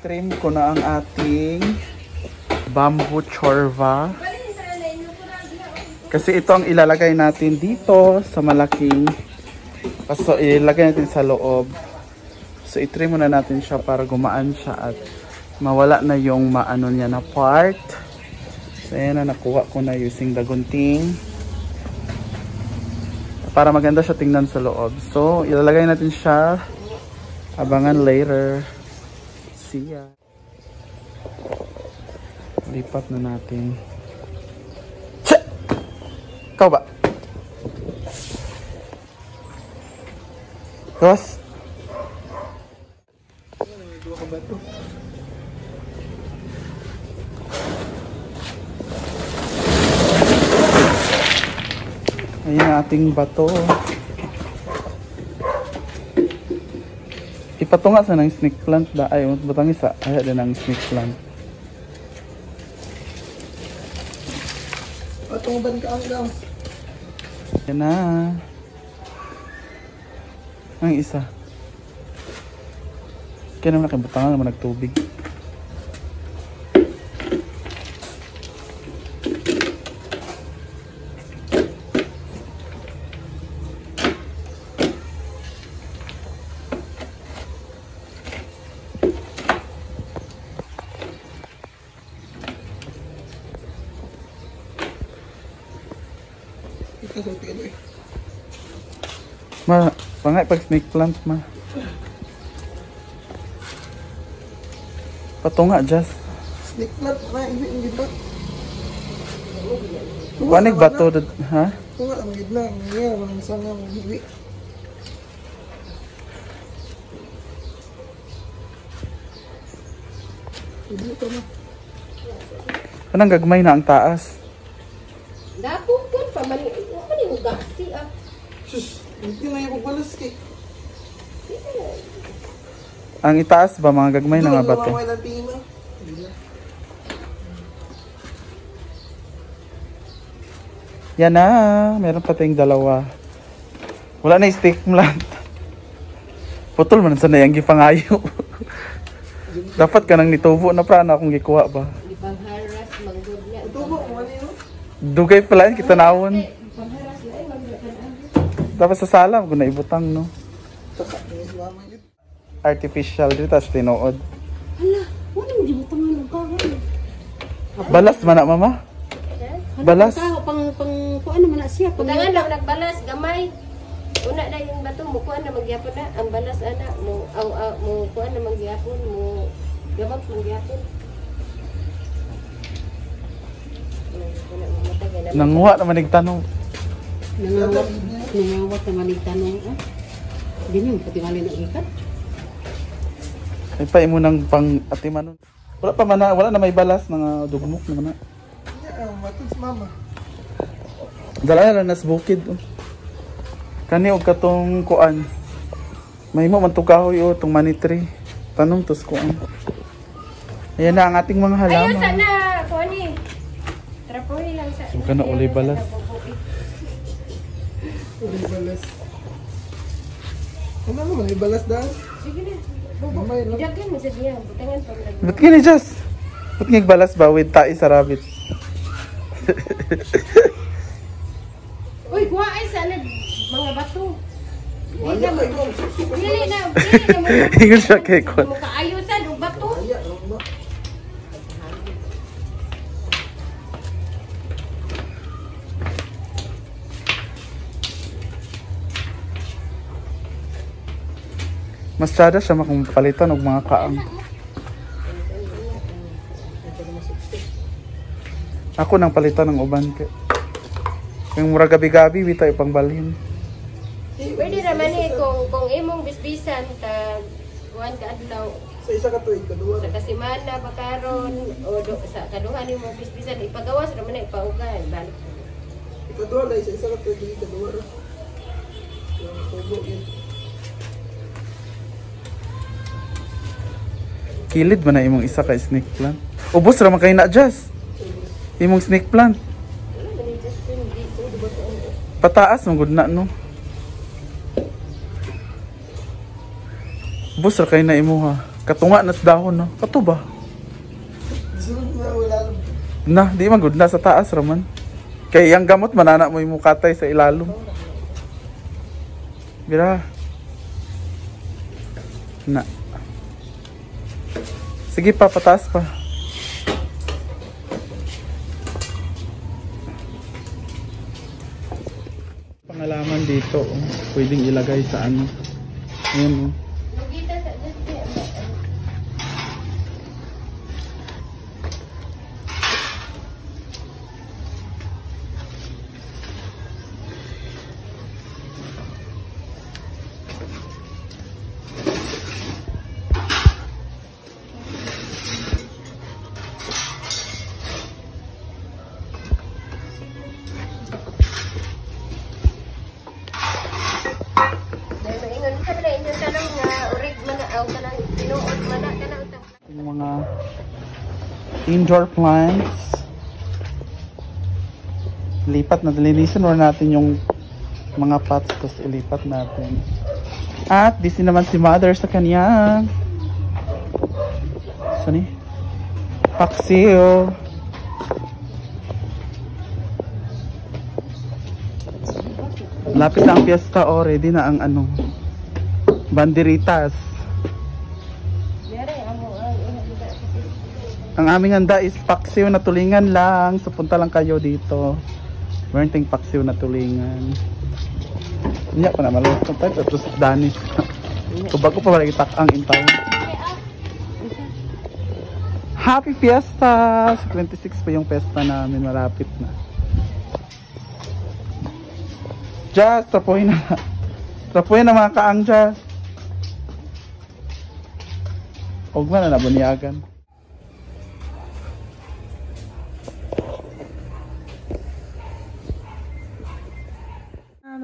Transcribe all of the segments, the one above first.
Trim ko na ang ating bamboo chorva. Kasi ito ang ilalagay natin dito sa malaking paso, ilalagay natin sa loob. So itrim muna natin siya para gumaan siya at mawala na yung maano niya na part. So ayan na, nakuha ko na using the gunting para maganda siya tingnan sa loob. So ilalagay natin siya, abangan later. See ya. Lipat na natin. Ikaw ba? Tapos? Ayan ang ating bato. Ipatunga sa ng snake plant da. Ay, batang isa. Ayan din ang snake plant. Patungban ka ang daw. Yan na. Ang isa. Kaya naman nakibutangan naman nagtubig. Ma, pangay pag snake plant ma. Patunga just. Snake plant na hindi ba? Panig bato ha? Tunga lang gid na, niya man sana mo hiwi. Hindi ko na. Kanang gagmay na ang taas. Napupun pa man yung gasi ah. Sus, hindi na yung pagbalas kay. Ang itaas ba mga gagmay na nga bato? Yan na, meron pa tayong dalawa. Wala na yung stick plant. Putol man sa nayang gipangayo. Dapat ka nang nitubo na prana akong gikuha ba. Ipangharas manggod niya. Tubo mo ano? Dugay pala yun, kita nawon. Dapat sa salam kung naibutang no. Artificial dito tas tinuod. Hala, wala mo gibutang ng kahoy. Balas man na mama? Balas? Pang kuan naman na siya. Putangan lang nagbalas gamay. Una na yung bato mo kuan na magyapon na ang balas ana mo mo kuan na magyapon mo gabag magyapon. Nanguha naman nagtanong. Nangawat naman nagtanong ah. Di niyo pati mali na ikat. Ay pa imo nang pang atimanon. Wala pa man na, wala na may balas nga dugmok naman na. Matod si mama. Dala na nas bukid. Oh. Kani og katong kuan. May mo man tong kahoy o tong money tree. Tanong tos kuan. Ayan na ang ating mga halaman. Ayun sana kuan ni. Trapoy lang sa. So kana ulay balas. Ulay balas. Ano naman may balas dahil? Sige na. Mamay lang. Daghan mo sa diya. Butangan pa lang. Ba't gini just? Ba't balas ba with tae sa rabbit? Uy, kuha ay sana mga bato. Wala kay ko. Dili na mo. Ingon siya kay kuan. Mo kaayusan og bato. Aya lang ba? Mas tsada siya makapalitan og mga kaang. Ako nang palitan ng uban ka. Yung mura gabi-gabi bitay pang balhin. Pwede naman eh kung imong bisbisan tag kuan ka adlaw Sa isa ka tuig, kadua. sa kasimana pa karon o sa kaduha nimo bisbisan ipagawas naman na ipaugan balik. Kadua lang, sa isa ka tuig, kadua ra. Yung tubo yun. Kilid ba na imong isa ka snake plant? Ubos ra man kay na just. Imong snake plant. Pataas mong gud na no. Ubos ra kay na imo ha. Katunga na sa dahon, no? Kato ba? Sunod na wala. Na, di man good na sa taas raman. Kay ang gamot manana mo yung mukatay sa ilalom. Bira. Na. Sige pa, pataas pa. Pangalaman dito, oh. Pwedeng ilagay sa ano. Ayan, oh. Yung mga indoor plants. Lipat na, linisin na natin yung mga pots, tapos ilipat natin. At busy naman si mother sa kanyang saan eh? Paksiw. Lapit na ang piyesta, oh, ready na ang ano, banderitas. Ang aming handa is paksiw na tulingan lang. So punta lang kayo dito. Meron tayong paksiw na tulingan. Hindi pa na maluto tayo. Tapos danis. So bago pa wala itakang intaw. Happy Fiesta! Sa 26 pa yung pesta namin. Malapit na. Jazz! Trapuhin na. Trapuhin na mga kaang Jazz. Huwag man na nabunyagan.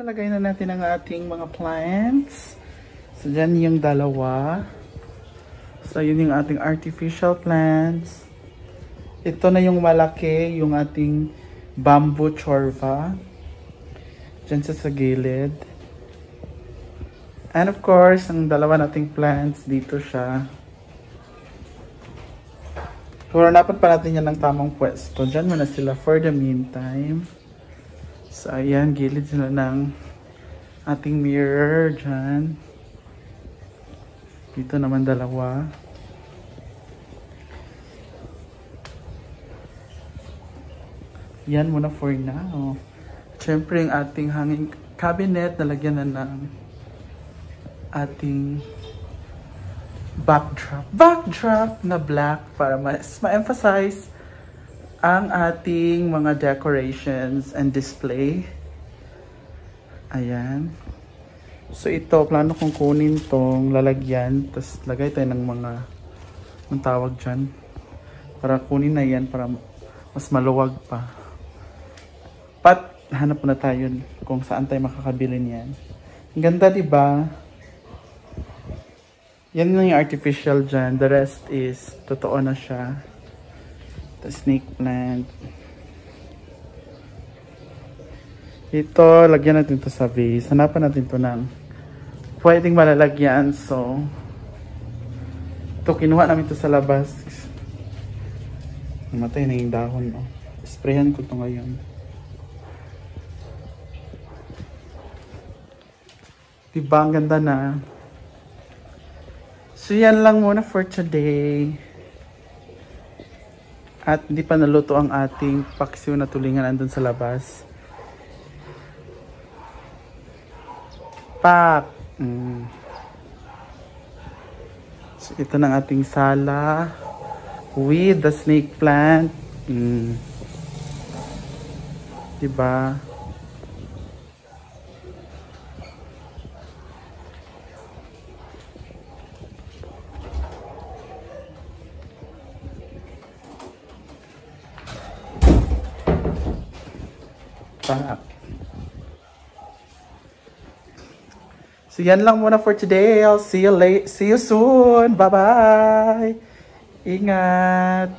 Nalagay na natin ang ating mga plants. So, dyan yung dalawa. So, yun yung ating artificial plants. Ito na yung malaki, yung ating bamboo chorva. Dyan sa gilid. And of course, ang dalawa nating plants, dito siya. Huranapan pa natin yan ng tamang pwesto. Dyan muna sila for the meantime. So, ayan, gilid sila ng ating mirror dyan. Dito naman dalawa. Yan muna for now. Siyempre, yung ating hanging cabinet, nalagyan na ng ating backdrop na black para mas ma-emphasize ang ating mga decorations and display. Ayan. So ito, plano kong kunin tong lalagyan. Tapos lagay tayo ng mga, ang tawag dyan. Para kunin na yan para mas maluwag pa. Pat, hanap na tayo kung saan tayo makakabili niyan. Ang ganda, diba? Yan lang yung artificial dyan. The rest is, totoo na siya. The snake plant. Ito, lagyan natin to sa vase. Hanapan natin to ng pwedeng malalagyan. So, ito, kinuha namin to sa labas. Namatay na yung dahon. Oh. Sprayan ko to ngayon. Diba, ang ganda na. So, yan lang muna for today. At hindi pa naluto ang ating paksiw na tulingan andun sa labas. Pak! So, ito ng ating sala with the snake plant. Diba? So yan lang muna for today. I'll see you soon. Bye bye. Ingat.